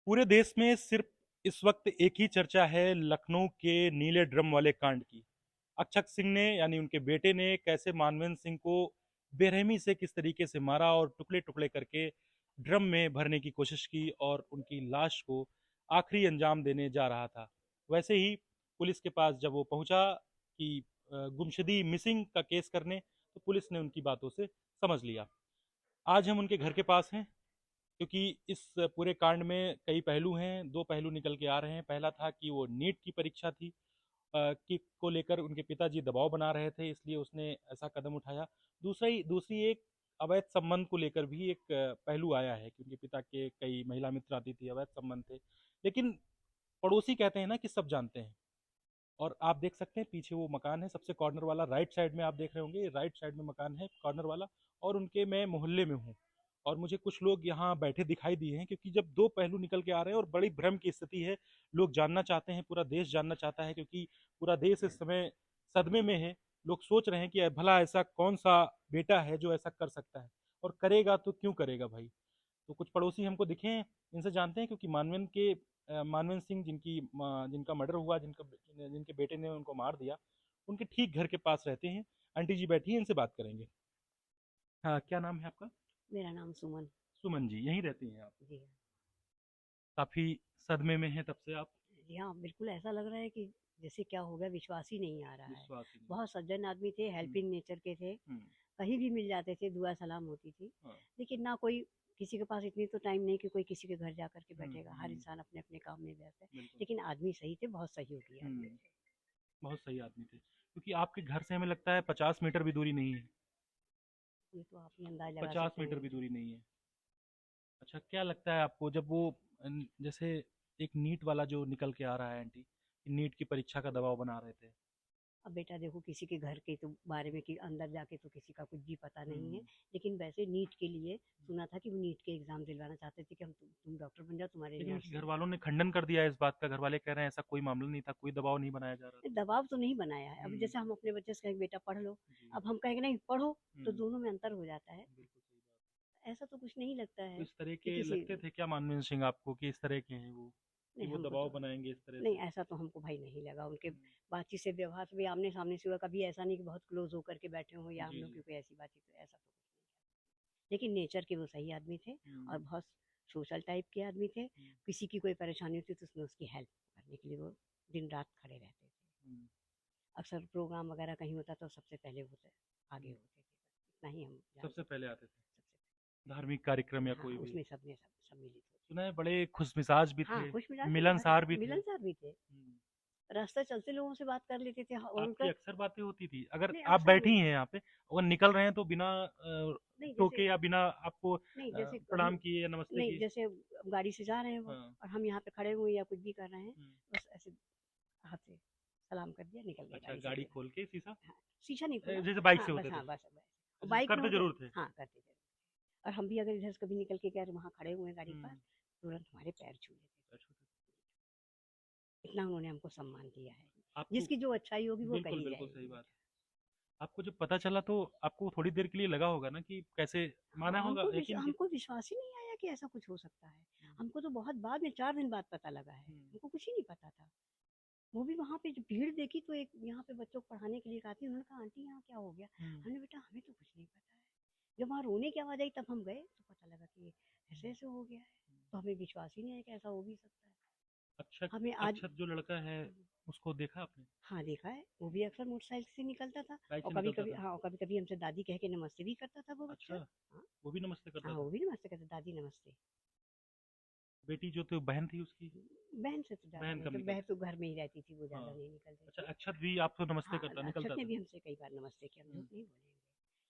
पूरे देश में सिर्फ इस वक्त एक ही चर्चा है लखनऊ के नीले ड्रम वाले कांड की। अक्षत सिंह ने यानी उनके बेटे ने कैसे मानवेंद्र सिंह को बेरहमी से किस तरीके से मारा और टुकड़े टुकड़े करके ड्रम में भरने की कोशिश की और उनकी लाश को आखिरी अंजाम देने जा रहा था। वैसे ही पुलिस के पास जब वो पहुंचा कि गुमशुदगी मिसिंग का केस करने, तो पुलिस ने उनकी बातों से समझ लिया। आज हम उनके घर के पास हैं, क्योंकि इस पूरे कांड में कई पहलू हैं। दो पहलू निकल के आ रहे हैं। पहला था कि वो नीट की परीक्षा थी की को लेकर उनके पिताजी दबाव बना रहे थे, इसलिए उसने ऐसा कदम उठाया। दूसरी एक अवैध संबंध को लेकर भी एक पहलू आया है कि उनके पिता के कई महिला मित्र आती थी, अवैध संबंध थे। लेकिन पड़ोसी कहते हैं ना कि सब जानते हैं। और आप देख सकते हैं पीछे वो मकान है सबसे कॉर्नर वाला, राइट साइड में आप देख रहे होंगे, राइट साइड में मकान है कॉर्नर वाला। और उनके मैं मोहल्ले में हूँ और मुझे कुछ लोग यहाँ बैठे दिखाई दिए हैं, क्योंकि जब दो पहलू निकल के आ रहे हैं और बड़ी भ्रम की स्थिति है। लोग जानना चाहते हैं, पूरा देश जानना चाहता है, क्योंकि पूरा देश इस समय सदमे में है। लोग सोच रहे हैं कि भला ऐसा कौन सा बेटा है जो ऐसा कर सकता है, और करेगा तो क्यों करेगा भाई। तो कुछ पड़ोसी हमको दिखे हैं, इनसे जानते हैं, क्योंकि मानवेंद्र सिंह जिनका मर्डर हुआ, जिनके बेटे ने उनको मार दिया, उनके ठीक घर के पास रहते हैं। आंटी जी बैठी हैं, इनसे बात करेंगे। हाँ, क्या नाम है आपका? मेरा नाम सुमन। सुमन जी, यहीं रहती हैं आप? जी हाँ। काफी सदमे में हैं तब से आप? जी हाँ, बिल्कुल ऐसा लग रहा है कि जैसे क्या हो गया, विश्वास ही नहीं आ रहा है। विश्वास ही नहीं बहुत होता। सज्जन आदमी थे, हम्म। हेल्पिंग नेचर के थे, हम्म। कहीं भी मिल जाते थे, दुआ सलाम होती थी। हाँ। लेकिन ना कोई, किसी के पास इतनी तो टाइम नहीं कि कोई किसी के घर जा कर के हम्म। बैठेगा। हर हम्म। इंसान अपने अपने काम में व्यस्त है। बिल्कुल। लेकिन आदमी सही थे, बहुत सहयोगी आदमी हम्म। थे। बहुत सही आदमी थे, क्योंकि आपके घर से हमें लगता है 50 मीटर भी दूरी नहीं है। ये तो आप ही अंदाज लगा पचास सकते मीटर हैं। भी दूरी नहीं है। अच्छा, क्या लगता है आपको जब वो जैसे एक नीट वाला जो निकल के आ रहा है आंटी, नीट की परीक्षा का दबाव बना रहे थे? अब बेटा देखो, किसी के घर के तो बारे में कि अंदर जाके तो किसी का कुछ भी पता नहीं है। हम्म। लेकिन वैसे नीट के लिए सुना था कि वो नीट के एग्जाम दिलवाना चाहते थे कि हम तुम डॉक्टर बन जाओ, तुम्हारे लेकिन यहाँ उनके से। घर वालों ने खंडन कर दिया है इस बात का। घर वाले कह रहे हैं ऐसा कोई मामला नहीं था, कोई दबाव नहीं बनाया जा रहा था। दबाव तो नहीं बनाया है। अब हम्म। जैसे हम अपने बच्चे से कहें बेटा पढ़ लो, जी। अब हम कहेंगे नहीं पढ़ो, तो हम्म। दोनों में अंतर हो जाता है। बिल्कुल सही बात। ऐसा तो कुछ नहीं लगता तो है इस तरह कि के किसी। लगते थे क्या मानवेंद्र सिंह आपको, कि इस तरह के हैं वो, कि नहीं वो हमको दबाव तो, बनाएंगे इस तरह नहीं से? ऐसा तो हमको भाई नहीं लगा। उनके हम्म। बातचीत से, व्यवहार से भी आमने सामने से हुआ, कभी ऐसा नहीं कि बहुत क्लोज होकर के बैठे हों या हम जी लोग जी। की कोई ऐसी बातचीत हो, ऐसा तो कुछ नहीं। लेकिन नेचर के वो सही आदमी थे हम्म। और बहुत सोशल टाइप के आदमी थे। हम्म। किसी की कोई परेशानी होती तो उसमें उसकी हेल्प करने के लिए वो दिन रात खड़े रहते थे। हम्म। अक्सर प्रोग्राम वगैरह कहीं होता तो सबसे पहले होते, आगे हम्म। होते थे। इतना ही हम सबसे जानते थे। पहले आते थे, सबसे धार्मिक कार्यक्रम या हाँ, कोई भी? उसमें सबने सब सम्मिलित होते सुना है थे। बड़े खुशमिजाज भी हाँ, थे, खुश मिजाज थे, मिलनसार भी थे। मिलनसार भी थे। रास्ते चलते लोगों से बात कर लेते थे, और आपकी उनका। अक्सर बातें होती थी अगर नहीं आप अक्सर बैठी नहीं। हैं यहाँ पे, अगर निकल रहे हैं तो बिना नहीं जैसे, टोके या बिना आपको नहीं जैसे कभी, प्रणाम किए या नमस्ते नहीं किए? जैसे गाड़ी से जा रहे हैं वो, हाँ। और हम यहाँ पे खड़े हुए या कुछ भी कर रहे हैं, हम्म। बस ऐसे हाथ से सलाम कर दिया, निकल गए अच्छा, गाड़ी से गाड़ी बिना। खोल के शीशा? हाँ, शीशा नहीं खोला। जैसे बाइक हाँ से बस, होते थे? हाँ बस बस। और अच्छा, बाइक में करते हो तो जरूर थे। हाँ करते थे। और हम भी अगर इधर से कभी निकल के गए वहाँ खड़े हुए हैं गाड़ी हम्म। पास, तुरंत हमारे पैर छू लेते अच्छा। थे। इतना उन्होंने हमको सम्मान दिया है। आपको, जिसकी जो अच्छाई होगी वो बिल्कुल करी बिल्कुल सही जाएगी बात बेटा। है। आपको जब पता चला तो आपको थोड़ी देर के लिए लगा होगा ना कि कैसे, हाँ, माना होगा, यकीन कि? हमको विश्वास ही नहीं आया कि ऐसा कुछ हो सकता है। हमको तो बहुत बाद में, 4 दिन बाद पता लगा है। हम्म। हमको कुछ ही नहीं पता था। वो भी वहाँ पे जो भीड़ देखी, तो एक यहाँ पे बच्चों को पढ़ाने के लिए एक आती, उन्होंने कहा आंटी यहाँ क्या हो गया? हम्म। हमने, बेटा हमें तो कुछ नहीं पता है। जब वहाँ रोने की आवाज़ आई तब हम गए तो पता लगा कि ऐसे ऐसे हो गया है। तो हमें विश्वास ही नहीं आया कि ऐसा हो भी सकता है। अक्षत, हमें आज, अक्षत जो लड़का है, उसको देखा आपने? हाँ देखा है, वो भी अक्सर मोटरसाइकिल से निकलता था। बाइक और से कभी निकलता कभी, था? हाँ, और कभी कभी हमसे दादी कह के नमस्ते भी करता था वो बच्चा। अच्छा, हाँ। वो भी नमस्ते करता हाँ, था? वो भी नमस्ते करता, दादी नमस्ते। बेटी जो थी, बहन थी उसकी? बहन से तो ज़्यादा बहन नहीं, कम तो बहन निकलती? तो घर में ही रहती थी, वो ज़्यादा हाँ। नहीं निकलती अच्छा, थी। अक्षत भी आपको नमस्ते हाँ, करता, निकलता अक्षत ने था? भी हमसे कई बार नमस्ते किया, हम झूठ हम्म। नहीं बोलेंगे।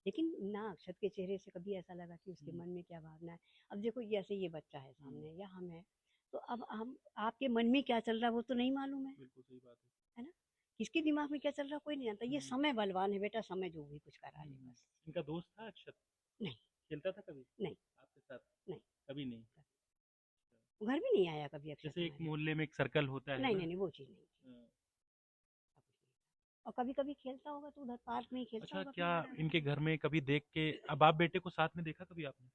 लेकिन ना अक्षत के चेहरे से कभी ऐसा लगा कि उसके हम्म। मन में क्या भावना है। अब देखो, जैसे ये बच्चा है हम्म। सामने या हम हैं, तो अब हम, आपके मन में क्या चल रहा है वो तो नहीं मालूम बिल्कुल सही बात है। है ना? किसके दिमाग में क्या चल रहा है कोई नहीं जानता। ये हम्म। समय बलवान है बेटा, समय जो भी कुछ करा ले हम्म। बस। इनका दोस्त था अक्षत? नहीं, खेलता था कभी नहीं, आपके साथ? नहीं। कभी नहीं? वो घर भी नहीं आया कभी अक्षत जैसे एक हमारे। मोहल्ले में एक सर्कल होता है नहीं ना? नहीं नहीं, वो चीज़ नहीं थी। हाँ। ऐसा कुछ नहीं था। और कभी कभी खेलता होगा तो उधर पार्क में ही खेलता अच्छा, होगा क्या अपने बच्चों के इनके साथ। घर में कभी देख के, अब बाप बेटे को साथ में देखा कभी आपने?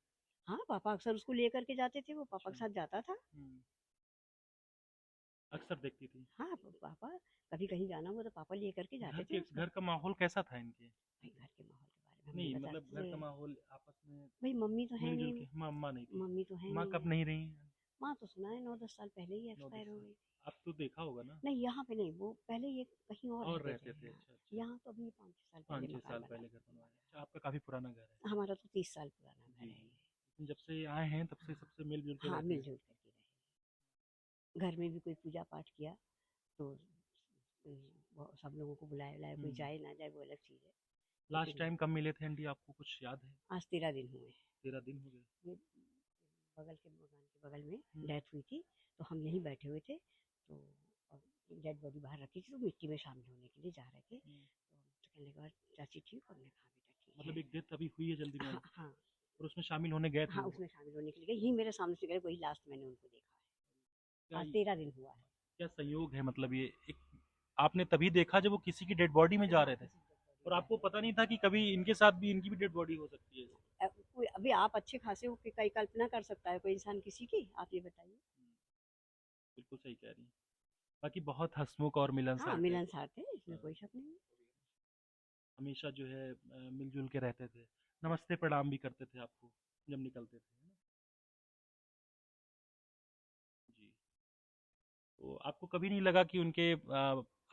हाँ, पापा अक्सर उसको लेकर के जाते थे, वो पापा अच्छा। के साथ जाता था। हम्म। अक्सर देखती थी। हाँ, पापा कभी कहीं जाना हुआ तो पापा लिए करके जाते थे उसको। घर का माहौल कैसा था इनके? भाई घर के माहौल के बारे में हम नहीं नहीं, बता मतलब घर का सकते। माहौल आपस में भाई मम्मी तो है मिल-जुल नहीं। के, अम्मा नहीं थी। मम्मी तो है माँ नहीं कब है। नहीं रही हैं? माँ तो सुना है 9-10 साल पहले ही 9-10 एक्सपायर हो साल। गई। आप तो देखा होगा ना? नहीं यहाँ पे नहीं, वो पहले ये कहीं और और रहते थे रहते थे, यहाँ। अच्छा, अच्छा। यहाँ तो अभी 5-6 साल पहले 5-6 मकान साल बना पहले घर बनवाया। बना अच्छा, आपका काफ़ी पुराना घर है। है। हमारा तो 30 साल पुराना जी, घर है ये। जी। जब से आए हैं तब से हाँ, सबसे मिल-जुल के हाँ रहते हैं। मिलजुल करके रहे। घर में भी कोई पूजा पाठ किया तो सब लोगों को बुलाया बुलाया, कोई हुँ। जाए ना जाए वो अलग चीज़ है। लास्ट लेकिन टाइम कब मिले थे आंटी, आपको कुछ याद है? आज 13 दिन हुए हैं। 13 दिन हो गए। ये बगल के मकान के बगल में हुँ, डेथ हुई थी, तो हम यहीं बैठे हुए थे, तो डेड बॉडी बाहर रखी थी, तो मिट्टी में शामिल होने के लिए जा रहे थे, हुँ। तो कहने लगा चाची ठीक हो? हमने कहा बेटा ठीक मतलब है। एक डेथ अभी हुई है जल्दी में हाँ और हाँ। उसमें शामिल होने गए थे हाँ वो। उसमें शामिल होने के लिए गए, यही मेरे सामने से गए, वही लास्ट मैंने उनको देखा क्या है। आज 13 दिन हुआ है। क्या संयोग है, मतलब ये एक आपने तभी देखा जब वो किसी की डेड बॉडी में जा हाँ रहे थे? किसी डेड बॉडी और में जा आपको रहे पता नहीं था कि कभी इनके साथ भी इनकी भी डेड बॉडी हो सकती है? अभी आप अच्छे खासे हो कि कई कल्पना कर सकता है कोई इंसान किसी की, आप ये बताइए। बिल्कुल सही कह रही हैं। बाकी बहुत हँसमुख और हाँ मिलनसार थे। मिलनसार थे, इसमें कोई शक नहीं है। हमेशा जो है मिल-जुल के रहते थे। नमस्ते प्रणाम भी करते थे आपको जब निकलते थे, है ना? जी। तो आपको कभी नहीं लगा कि उनके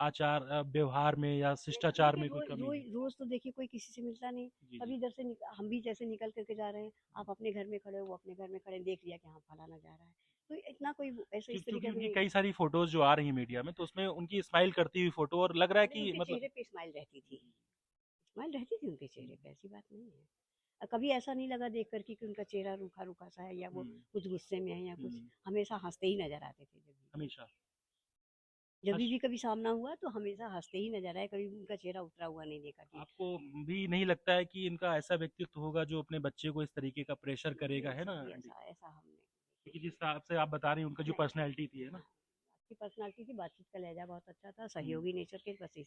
आचार व्यवहार में या नहीं शिष्टाचार देखिए, में कोई रोज कमी रोज है? रोज तो देखिए कोई किसी से मिलता नहीं। जी, जी। कभी इधर से हम भी जैसे निकल करके जा रहे हैं, आप अपने घर में खड़े हो, वो अपने घर में खड़े हैं, देख लिया कि हाँ फलाना जा रहा है, तो इतना कोई ऐसे इस क्योंकि तरीके से उनकी नहीं। कई सारी फ़ोटोज़ जो आ रही हैं मीडिया में, तो उसमें उनकी स्माइल करती हुई फ़ोटो और लग रहा है नहीं कि उनके मतलब चेहरे पे स्माइल रहती थी। स्माइल रहती थी उनके चेहरे पे, ऐसी बात नहीं है। कभी ऐसा नहीं लगा देख कर कि उनका चेहरा रूखा रूखा सा है, या वो हुँ, कुछ गुस्से में है या कुछ। हुँ, हमेशा हंसते ही नजर आते थे जब भी। हमेशा। जब हँस भी कभी सामना हुआ तो हमेशा हंसते ही नजर आए, कभी उनका चेहरा उतरा हुआ नहीं देखा कि। आपको भी नहीं लगता है कि इनका ऐसा व्यक्तित्व होगा जो अपने बच्चे को इस तरीके का प्रेशर करेगा, नहीं है सर ना जी, आंटी? ऐसा ऐसा हमने क्योंकि जिस हिसाब से आप बता रही हैं उनका जो नहीं। पर्सनैलिटी थी, है ना? हाँ, आपकी पर्सनालिटी थी, बातचीत का लहजा बहुत अच्छा था, हुँ। सहयोगी नेचर के, बस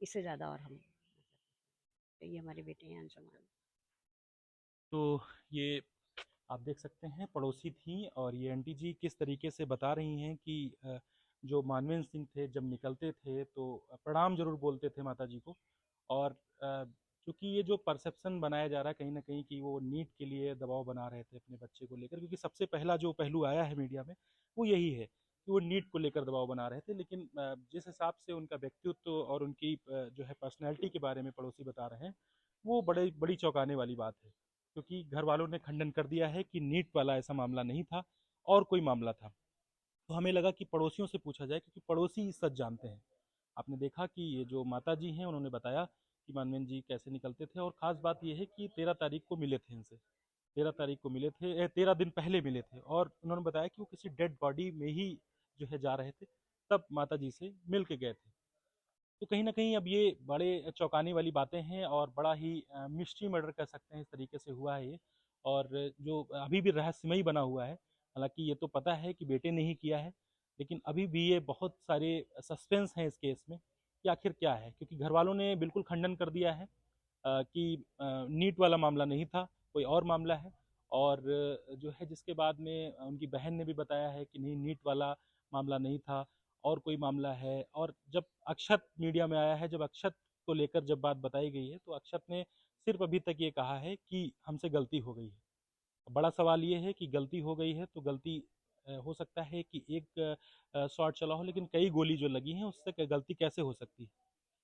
इससे ज़्यादा और हम मतलब, ये हमारे बेटे हैं अंशुमान। तो ये आप देख सकते हैं पड़ोसी थीं और ये आंटी जी किस तरीके से बता रही हैं कि जो मानवेंद्र सिंह थे जब निकलते थे तो प्रणाम ज़रूर बोलते थे माताजी को। और चूँकि ये जो परसेप्शन बनाया जा रहा है कहीं न कहीं कि वो नीट के लिए दबाव बना रहे थे अपने बच्चे को लेकर, क्योंकि सबसे पहला जो पहलू आया है मीडिया में, वो यही है कि वो नीट को लेकर दबाव बना रहे थे। लेकिन जिस हिसाब से उनका व्यक्तित्व और उनकी जो है पर्सनैलिटी के बारे में पड़ोसी बता रहे हैं, वो बड़ी चौंकाने वाली बात है। क्योंकि घर वालों ने खंडन कर दिया है कि नीट वाला ऐसा मामला नहीं था और कोई मामला था। तो हमें लगा कि पड़ोसियों से पूछा जाए क्योंकि पड़ोसी सच जानते हैं। आपने देखा कि ये जो माताजी हैं उन्होंने बताया कि मानवेंद्र जी कैसे निकलते थे और ख़ास बात ये है कि 13 तारीख को मिले थे इनसे। 13 तारीख को मिले थे, 13 दिन पहले मिले थे और उन्होंने बताया कि वो किसी डेड बॉडी में ही जो है जा रहे थे, तब माताजी से मिल के गए थे। तो कहीं न कहीं अब ये बड़े चौंकाने वाली बातें हैं और बड़ा ही मिस्ट्री मर्डर कह सकते हैं, इस तरीके से हुआ है ये। और जो अभी भी रहस्यमयी बना हुआ है, हालाँकि ये तो पता है कि बेटे ने ही किया है, लेकिन अभी भी ये बहुत सारे सस्पेंस हैं इस केस में कि आखिर क्या है? क्योंकि घरवालों ने बिल्कुल खंडन कर दिया है कि नीट वाला मामला नहीं था, कोई और मामला है। और जो है जिसके बाद में उनकी बहन ने भी बताया है कि नहीं नीट वाला मामला नहीं था और कोई मामला है। और जब अक्षत मीडिया में आया है, जब अक्षत को लेकर जब बात बताई गई है, तो अक्षत ने सिर्फ़ अभी तक ये कहा है कि हमसे गलती हो गई है। बड़ा सवाल ये है कि गलती हो गई है तो गलती हो सकता है कि एक शॉट चला हो लेकिन कई गोली जो लगी हैं उससे गलती कैसे हो सकती है?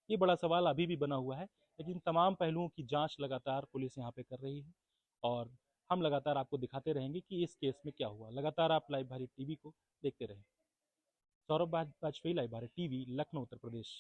ये बड़ा सवाल अभी भी बना हुआ है, लेकिन तमाम पहलुओं की जाँच लगातार पुलिस यहाँ पे कर रही है और हम लगातार आपको दिखाते रहेंगे कि इस केस में क्या हुआ। लगातार आप लाइव भारत टीवी को देखते रहें। Saurabh Vajpayee, live Bharat TV, Lucknow, Uttar Pradesh.